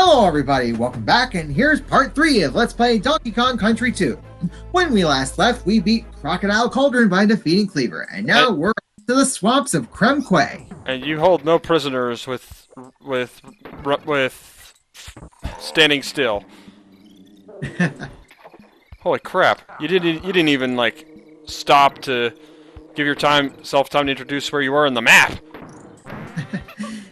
Hello everybody, welcome back, and here's part 3 of Let's Play Donkey Kong Country 2. When we last left, we beat Crocodile Cauldron by defeating Cleaver, and now we're to the swamps of Kremquay. And you hold no prisoners with standing still. Holy crap! You didn't even like stop to give yourself time to introduce where you were in the map.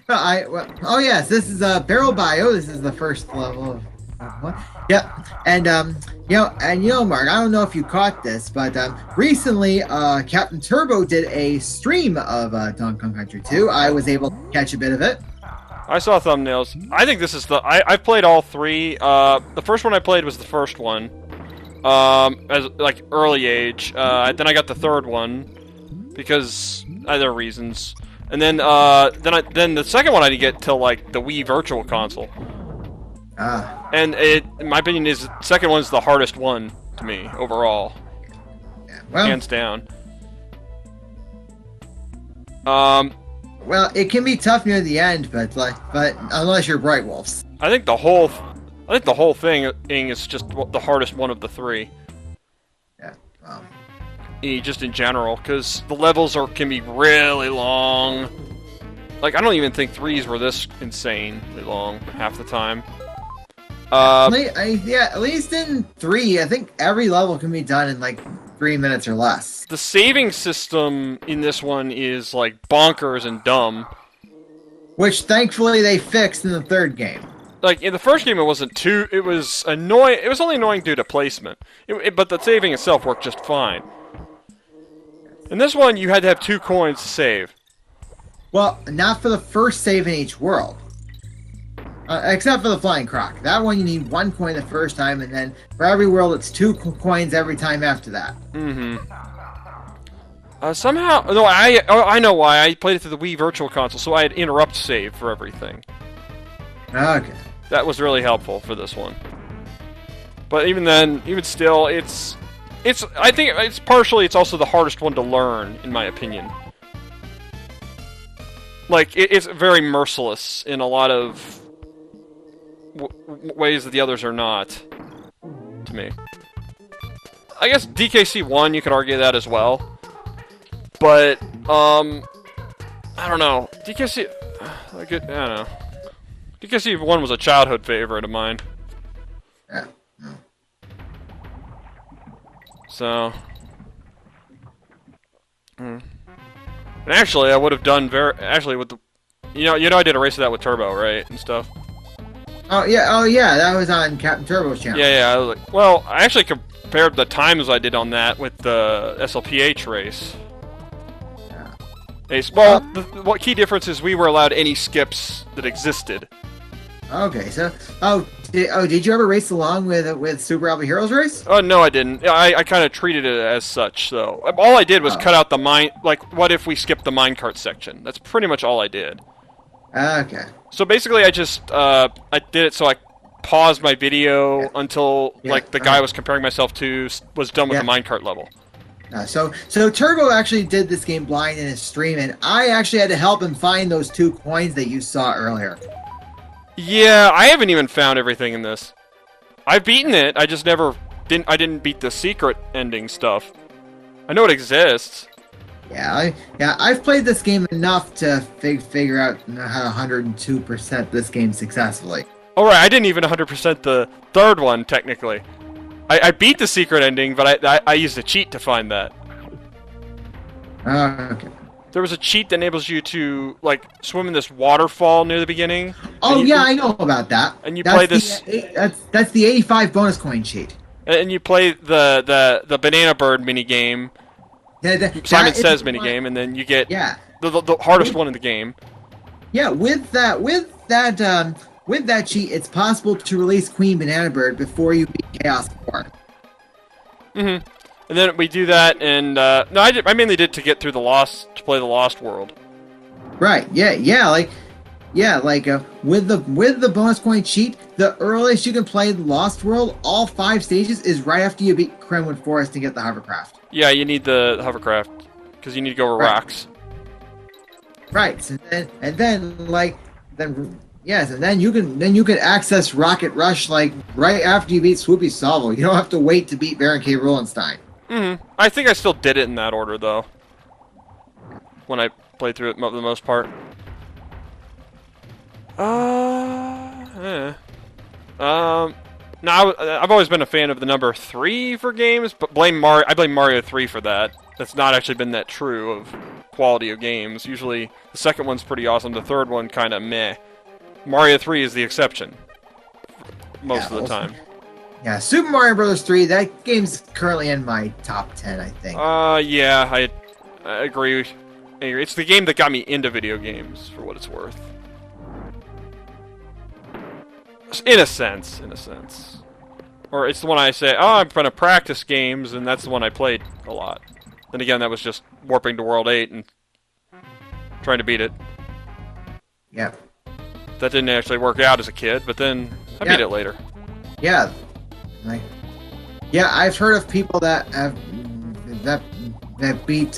Oh yes, this is Barrel Bio. This is the first level of what? Yep. And Mark, I don't know if you caught this, but recently Captain Turbo did a stream of Donkey Kong Country 2. I was able to catch a bit of it. I saw thumbnails. I think this is I've played all three. The first one I played was the first one, as like early age. Then I got the third one because other reasons. And then the second one I didn't get till like the Wii Virtual Console. And in my opinion, the second one's the hardest one to me overall, hands down. Well, it can be tough near the end, but unless you're Bright Wolves. I think the whole thing is just the hardest one of the three. Yeah. Just in general, because the levels can be really long. Like, I don't even think threes were this insanely long half the time. At least in 3, I think every level can be done in like 3 minutes or less. The saving system in this one is like bonkers and dumb. Which thankfully they fixed in the third game. Like, in the first game it wasn't too... It was annoying. It was only annoying due to placement. But the saving itself worked just fine. In this one, you had to have 2 coins to save. Well, not for the first save in each world. Except for the Flying Croc. That one you need 1 coin the first time, and then for every world it's 2 coins every time after that. Somehow... No, I know why. I played it through the Wii Virtual Console, so I had interrupt save for everything. Okay. That was really helpful for this one. But even then, even still, I think it's also the hardest one to learn, in my opinion. Like, it's very merciless in a lot of ways that the others are not, to me. I guess DKC 1, you could argue that as well. But, I don't know. DKC... I don't know. DKC 1 was a childhood favorite of mine. Yeah. So, and actually, I would have done with the, I did a race of that with Turbo, right, and stuff. Oh yeah, that was on Captain Turbo's channel. Yeah, I was like, well, I actually compared the times I did on that with the SLPH race. Yeah. Well, what key difference is we were allowed any skips that existed. Okay, so did you ever race along with Super Alpha Heroes race? Oh no, I didn't. I kind of treated it as such. So all I did was cut out the mine. Like, what if we skipped the minecart section? That's pretty much all I did. Okay. So basically, I just I did it so I paused my video until like the guy I was comparing myself to was done with the minecart level. So Turbo actually did this game blind in his stream, and I actually had to help him find those 2 coins that you saw earlier. Yeah, I haven't even found everything in this. I've beaten it, I just I didn't beat the secret ending stuff. I know it exists. Yeah, I've played this game enough to figure out how to 102% this game successfully. Alright, I didn't even 100% the third one, technically. I beat the secret ending, but I used a cheat to find that. Okay. There was a cheat that enables you to, like, swim in this waterfall near the beginning. Oh, yeah, I know about that. And you play this... That's the 85 bonus coin cheat. And you play the Banana Bird minigame, Simon Says minigame, and then you get the hardest one in the game. Yeah, with that cheat, it's possible to release Queen Banana Bird before you beat Chaos 4. Mm-hmm. And then we do that, and no, I mainly did to get through to play the Lost World. Right. Like with the bonus coin cheat, the earliest you can play the Lost World, all 5 stages, is right after you beat Kremwood Forest to get the hovercraft. Yeah, you need the hovercraft because you need to go over rocks. Right. And then Yes, and then you can access Rocket Rush like right after you beat Swoopy Salvo. You don't have to wait to beat Baron K. Rulenstein. I think I still did it in that order though. When I played through it for the most part. No, I've always been a fan of the number 3 for games, but I blame Mario 3 for that. That's not actually been that true of quality of games. Usually, the second one's pretty awesome, the third one kind of meh. Mario 3 is the exception. Most of the time. Yeah, Super Mario Bros. 3, that game's currently in my top 10, I think. Yeah, I agree. It's the game that got me into video games, for what it's worth. In a sense. Or it's the one I say, oh, I'm going to practice games, and that's the one I played a lot. Then again, that was just warping to World 8 and trying to beat it. Yep. That didn't actually work out as a kid, but then I beat it later. Yeah. I've heard of people that beat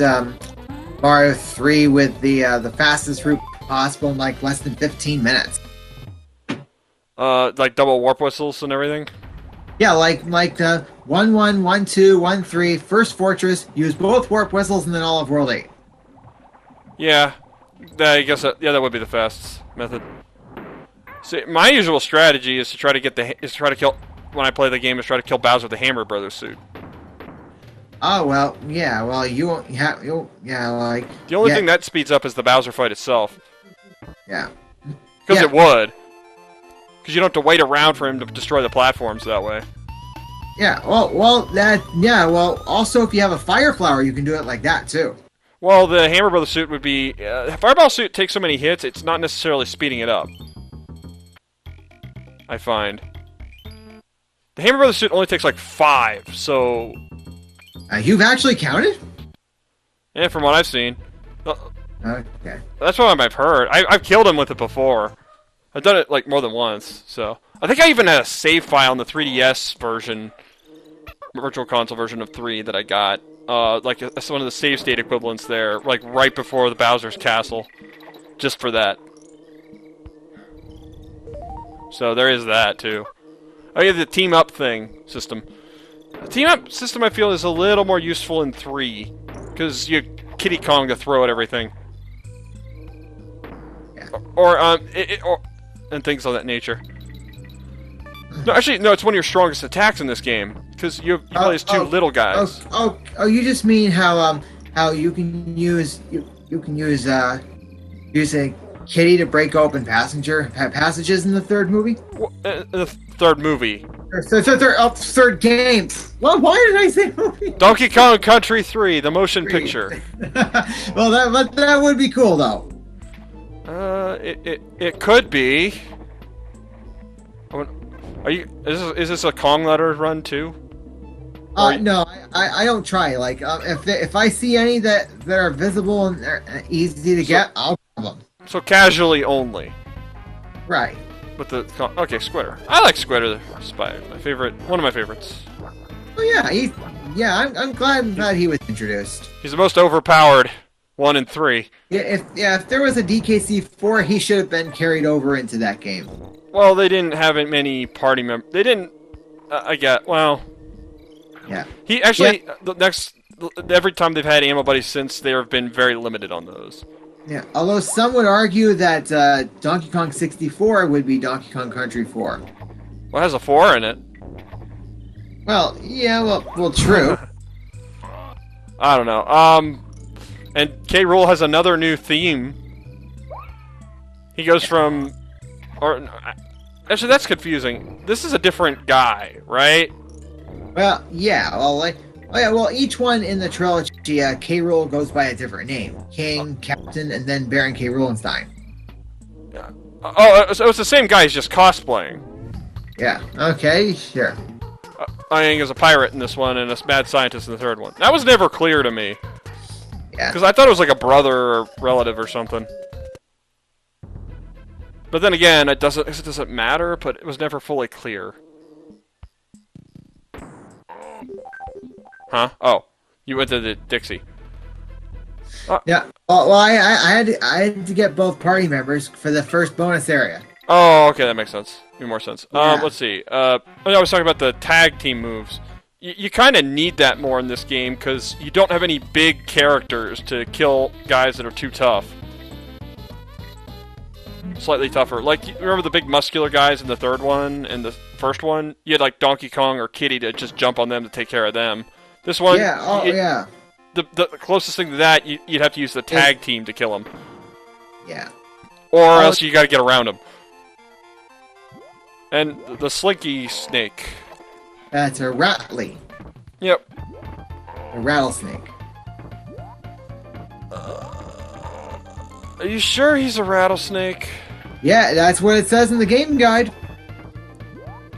Mario 3 with the fastest route possible in like less than 15 minutes. Like double warp whistles and everything? Yeah, like 1-1, 1-2, 1-3, first fortress, use both warp whistles and then all of World 8. Yeah. I guess that would be the fastest method. See, my usual strategy is to try to kill when I play the game is try to kill Bowser with the Hammer Brothers suit. Oh well, yeah. Well, like the only thing that speeds up is the Bowser fight itself. Yeah. Because it would. Because you don't have to wait around for him to destroy the platforms that way. Yeah. Well. Also, if you have a Fire Flower, you can do it like that too. Well, the Hammer Brothers suit would be Fireball suit takes so many hits, it's not necessarily speeding it up. I find. The Hammer Brothers suit only takes like 5, so... You've actually counted? Yeah, from what I've seen. Okay. That's what I've heard. I've killed him with it before. I've done it like more than once, so... I think I even had a save file in the 3DS version, Virtual Console version of 3 that I got. Like, that's one of the save state equivalents there, like right before the Bowser's Castle. Just for that. So there is that, too. Oh yeah, the team-up system. The team-up system, I feel, is a little more useful in 3. Because you Kiddy Kong to throw at everything. Yeah. Or and things of that nature. No, actually, no, it's one of your strongest attacks in this game. Because you play as two little guys. You just mean how you can use using Kitty to break open passages in the third movie? The third movie. Third game. Well, why did I say movie? Donkey Kong Country 3, the motion picture. Well, that would be cool, though. It could be. Is this a Kong letter run too? No, I don't try. Like, if I see any that are visible and they're easy to get, I'll grab them. So casually only. Right. With the Squitter. I like Squitter. My favorite, one of my favorites. Oh yeah, I'm glad that he was introduced. He's the most overpowered 1 and 3. Yeah, if there was a DKC 4, he should have been carried over into that game. Well, they didn't have many party members. They didn't. Yeah. He actually every time they've had ammo buddies since, they have been very limited on those. Yeah, although some would argue that Donkey Kong 64 would be Donkey Kong Country 4. Well, it has a 4 in it. Well, yeah, well, true. I don't know. And K. Rool has another new theme. He goes from... Actually, that's confusing. This is a different guy, right? Well, yeah, well, each one in the trilogy, K. Rool goes by a different name. King, Captain, and then Baron K. Rulenstein. Yeah. Oh, so it's the same guy, he's just cosplaying. Yeah, okay, sure. Aang is a pirate in this one, and a mad scientist in the third one. That was never clear to me. Yeah. Because I thought it was like a brother or relative or something. But then again, it doesn't matter, but it was never fully clear. Huh? Oh, you went to the Dixie. Yeah. Well, I had to get both party members for the first bonus area. Oh, okay, that makes sense. Makes more sense. Yeah. Let's see. I was talking about the tag team moves. You kind of need that more in this game because you don't have any big characters to kill guys that are too tough. Slightly tougher. Like, you remember the big muscular guys in the third one and the first one? You had like Donkey Kong or Kiddy to just jump on them to take care of them. This one, Yeah. Oh, yeah. The closest thing to that, you'd have to use the tag team to kill them, Yeah. or else you got to get around them. And the Slinky Snake. That's a Rattly. Yep. A rattlesnake. Are you sure he's a rattlesnake? Yeah, that's what it says in the game guide.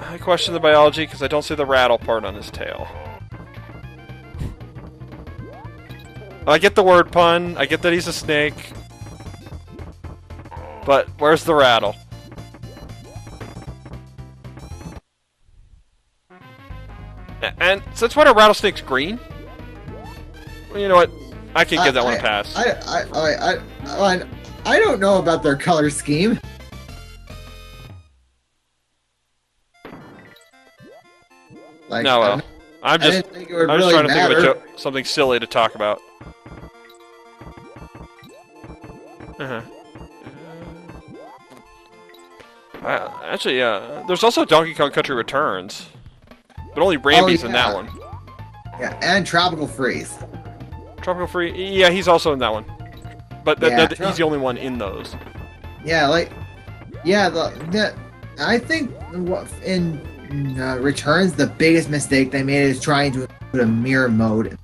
I question the biology because I don't see the rattle part on his tail. I get the word pun. I get that he's a snake. But where's the rattle? And since when are rattlesnakes green? Well, you know what? I can give that one a pass. I don't know about their color scheme. Like, No, well, I'm I just didn't think it would I'm just really trying to think of a matter. something silly to talk about. Uh-huh. Actually, yeah. There's also Donkey Kong Country Returns, but only Ramby's in that yeah. one. Yeah, and Tropical Freeze. Tropical Free, yeah, he's also in that one, but Yeah, he's the only one in those. Yeah, like, yeah, I think in Returns, the biggest mistake they made is trying to include a mirror mode,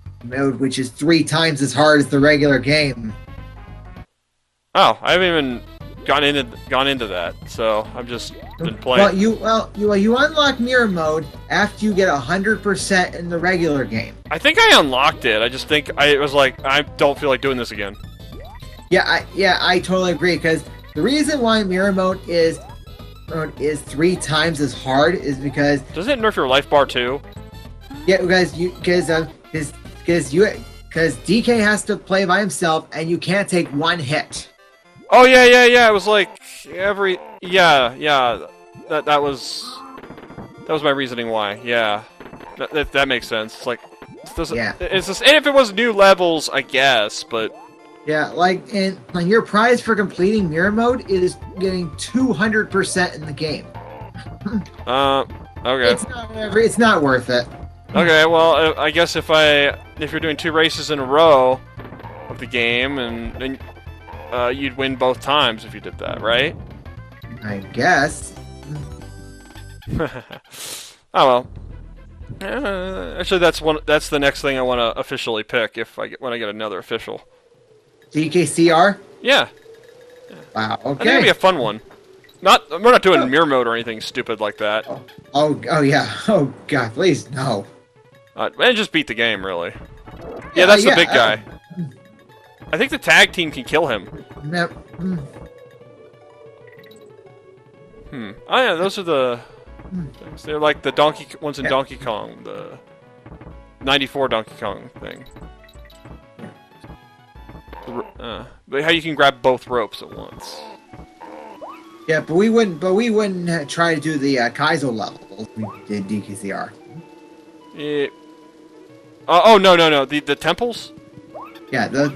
which is 3 times as hard as the regular game. Oh, I haven't even gone into that, so I've just been playing. You unlock mirror mode after you get 100% in the regular game. I think I unlocked it. I just think it was like I don't feel like doing this again. I totally agree, because the reason why mirror mode is 3 times as hard is because Doesn't it nerf your life bar too? because DK has to play by himself and you can't take 1 hit. Oh yeah. It was like that was my reasoning why. Yeah, that makes sense. It's like it's just, and if it was new levels, I guess, but Yeah, like your prize for completing mirror mode is getting 200% in the game. okay. It's not worth it. Okay, well, I guess if you're doing 2 races in a row of the game, and you'd win both times if you did that, right? I guess. Oh well. Actually, that's the next thing I want to officially pick when I get another official. DKCR? Yeah. Wow. I think Okay. it'd be a fun one. We're not doing mirror mode or anything stupid like that. Oh yeah. Oh god, please no. And just beat the game, really. Yeah, that's the big guy. I think the tag team can kill him. Yep. Oh yeah, those are the things. They're like the ones in Donkey Kong, the 94 Donkey Kong thing. But how you can grab both ropes at once. Yeah, but we wouldn't try to do the Kaizo levels. We did DKCR. Yeah. Oh no. The temples? Yeah. No.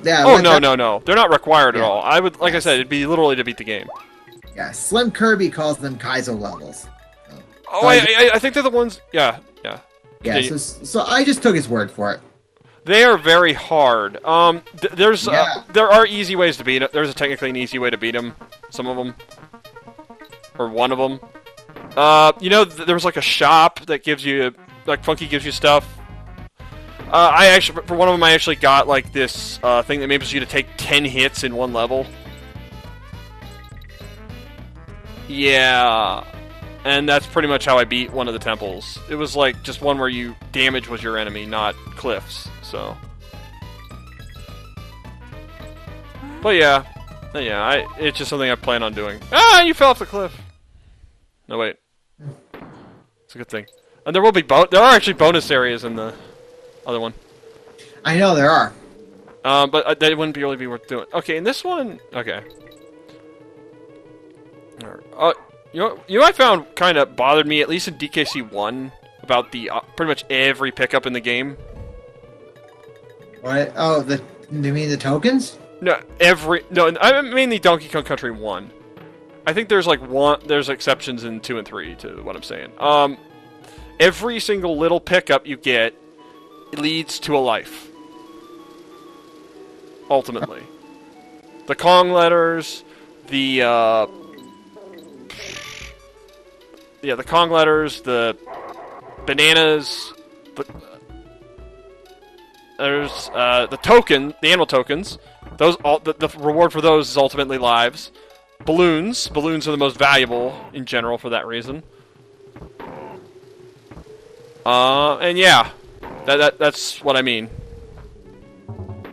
They're not required at all. I would, like I said, it'd be literally to beat the game. Yeah, Slim Kirby calls them Kaizo levels. Oh, I think they're the ones. Yeah. Yeah. So I just took his word for it. They are very hard. There are easy ways to beat it. There's technically an easy way to beat them. Some of them, or one of them. There was like a shop that gives you, like Funky gives you stuff. I actually, for one of them, I actually got like this thing that enables you to take 10 hits in one level. Yeah, and that's pretty much how I beat one of the temples. It was like just one where damage was your enemy, not cliffs. So, but yeah, it's just something I plan on doing. Ah, you fell off the cliff. No wait, it's a good thing. And there are actually bonus areas in the other one. I know there are. But they wouldn't really be worth doing. Okay, in this one, okay. You know what I found kind of bothered me, at least in DKC 1, about the pretty much every pickup in the game? What? Oh, you mean the tokens? No, I mean the Donkey Kong Country 1. I think there's there's exceptions in 2 and 3 to what I'm saying. Every single little pickup you get leads to a life. Ultimately. The Kong letters, the Kong letters, the bananas, there's the token, the animal tokens. Those the reward for those is ultimately lives. Balloons are the most valuable in general for that reason. And yeah, that's what I mean.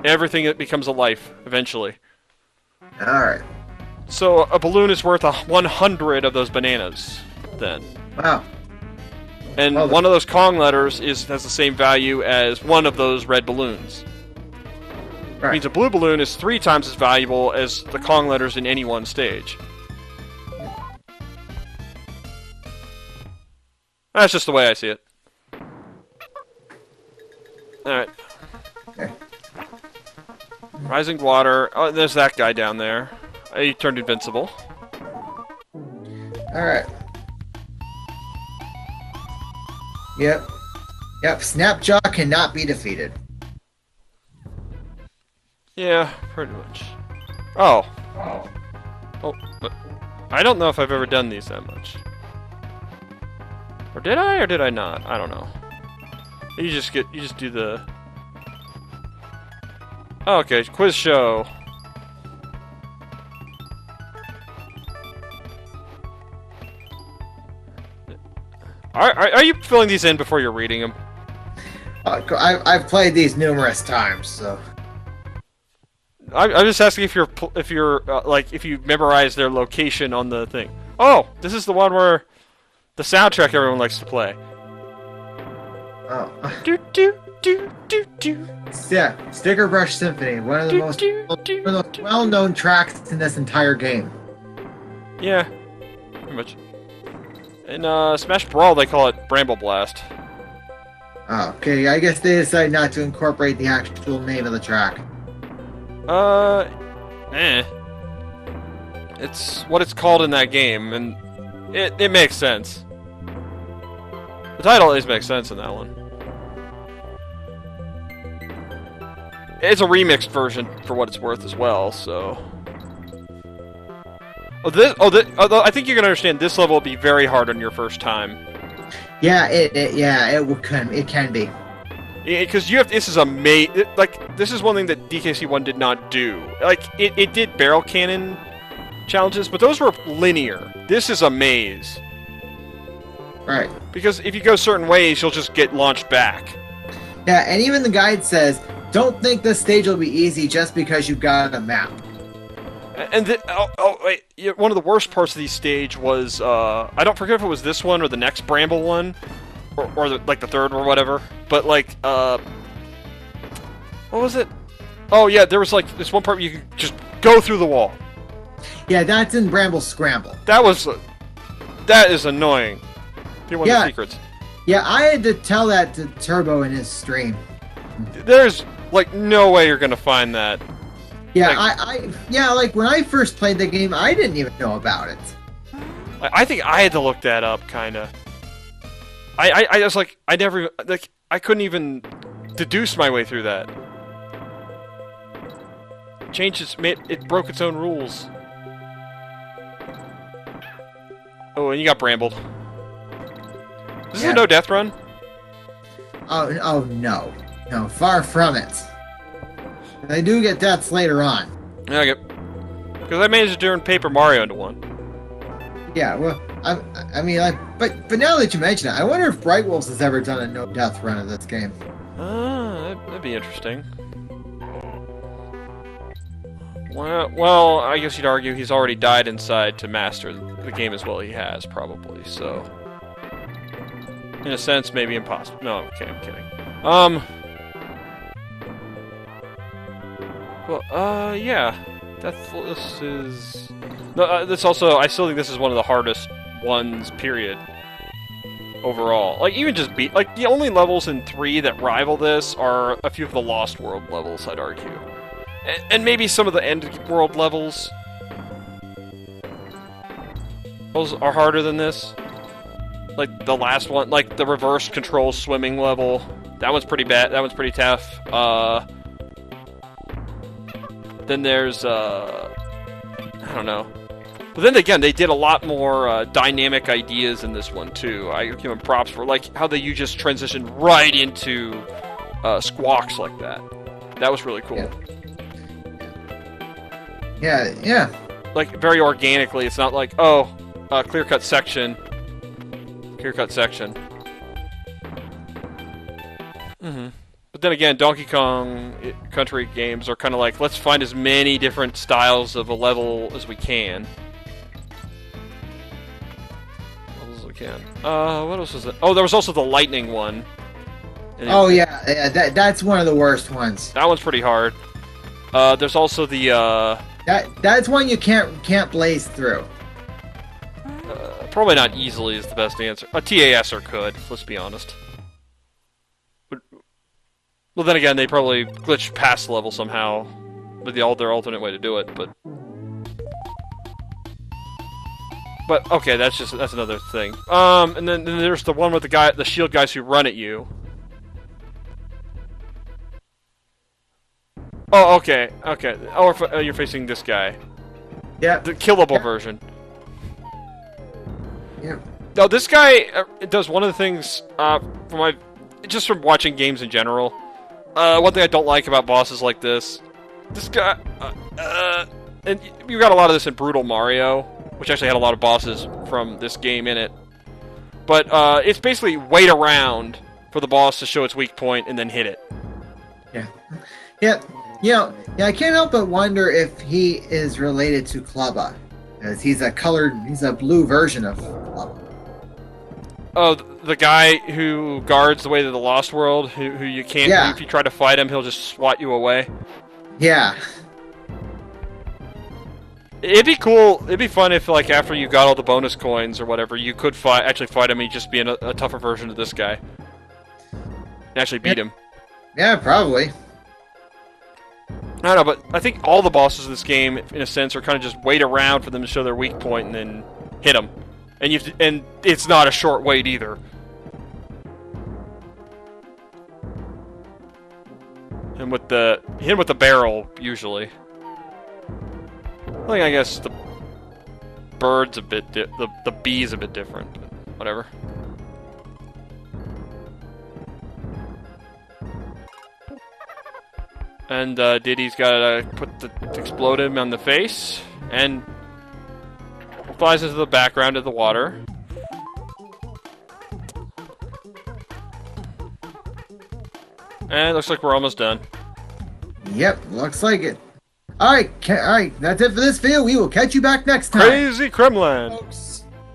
Everything that becomes a life eventually. All right. So a balloon is worth 100 of those bananas, then. Wow. And one of those Kong letters has the same value as one of those red balloons. Right. It means a blue balloon is 3 times as valuable as the Kong letters in any one stage. That's just the way I see it. Alright. Okay. Rising water. Oh, there's that guy down there. He turned invincible. Alright. Yep. Snapjaw cannot be defeated. Yeah, pretty much. Oh, but I don't know if I've ever done these that much. Or did I not? I don't know. You just do the... Oh, okay, quiz show. Are you filling these in before you're reading them? I've played these numerous times, so... I'm just asking if you're if you memorize their location on the thing. Oh, this is the one where the soundtrack everyone likes to play. Oh. Do do do do do. Yeah, Sticker Brush Symphony, one of the most well-known tracks in this entire game. Yeah, pretty much. In Smash Brawl, they call it Bramble Blast. Oh, okay, I guess they decided not to incorporate the actual name of the track. It's what it's called in that game, and it makes sense. The title at least makes sense in that one. It's a remixed version for what it's worth as well, so... Although I think you can understand this level will be very hard on your first time. Yeah, it can be. Because this is this is one thing that DKC 1 did not do. Like, it did barrel cannon challenges, but those were linear. This is a maze. Right. Because if you go certain ways, you'll just get launched back. Yeah, and even the guide says, don't think this stage will be easy just because you've got a map. And wait, one of the worst parts of the stage was, I don't forget if it was this one or the next Bramble one, or the third or whatever, but what was it? Oh yeah, there was this one part where you could just go through the wall. Yeah, that's in Bramble Scramble. That is annoying. One of the secrets. Yeah, I had to tell that to Turbo in his stream. There's no way you're gonna find that. Yeah, when I first played the game, I didn't even know about it. I think I had to look that up, kinda. I was I couldn't even deduce my way through that. It broke its own rules. Oh, and you got brambled. Is this a no-death run? Oh no. No, far from it. They do get deaths later on. Okay. Because I managed to turn Paper Mario into one. Yeah, well, but now that you mention it, I wonder if Bright Wolves has ever done a no-death run of this game. That'd be interesting. Well, I guess you'd argue he's already died inside to master the game as well he has, probably, so... In a sense, maybe impossible. No, okay, I'm kidding. Well, yeah. This is... No, this also... I still think this is one of the hardest ones, period. Overall, like even just like the only levels in 3 that rival this are a few of the Lost World levels, I'd argue, and maybe some of the End World levels. Those are harder than this. Like the last one, like the reverse control swimming level, that one's pretty bad. That one's pretty tough. Then there's I don't know. But then again, they did a lot more dynamic ideas in this one too. I give them props for like how you just transitioned right into squawks like that. That was really cool. Yeah. Like very organically. It's not like, oh, clear cut section. But then again, Donkey Kong Country games are kind of like, let's find as many different styles of a level as we can. What else was it? Oh, there was also the lightning one. Oh yeah, that's one of the worst ones. That one's pretty hard. There's also the that's one you can't blaze through. Probably not easily is the best answer. A TASer could, let's be honest. Well, then again, they probably glitched past the level somehow with their alternate way to do it, But okay, that's another thing. And then there's the one with the shield guys who run at you. Oh, okay. Oh, you're facing this guy. Yeah. The killable version. Yeah. Now this guy does one of the things just from watching games in general. One thing I don't like about bosses like this guy, and you got a lot of this in Brutal Mario, which actually had a lot of bosses from this game in it. But it's basically wait around for the boss to show its weak point and then hit it. Yeah. I can't help but wonder if he is related to Klubba, because he's a blue version of Klubba. Oh, the guy who guards the way to the Lost World, who you can't. Yeah. If you try to fight him, he'll just swat you away. Yeah. It'd be cool. It'd be fun if, like, after you got all the bonus coins or whatever, you could actually fight him and just be a tougher version of this guy. And actually beat him. Yeah, probably. I don't know, but I think all the bosses in this game, in a sense, are kind of just wait around for them to show their weak point and then hit them. And it's not a short wait either. And with the hit him with the barrel usually. I guess the bird's a bit the bee's a bit different, but whatever. And Diddy's gotta explode him on the face and flies into the background of the water. And it looks like we're almost done. Yep, looks like it. Alright, that's it for this video. We will catch you back next time. Crazy Kremlin! Folks.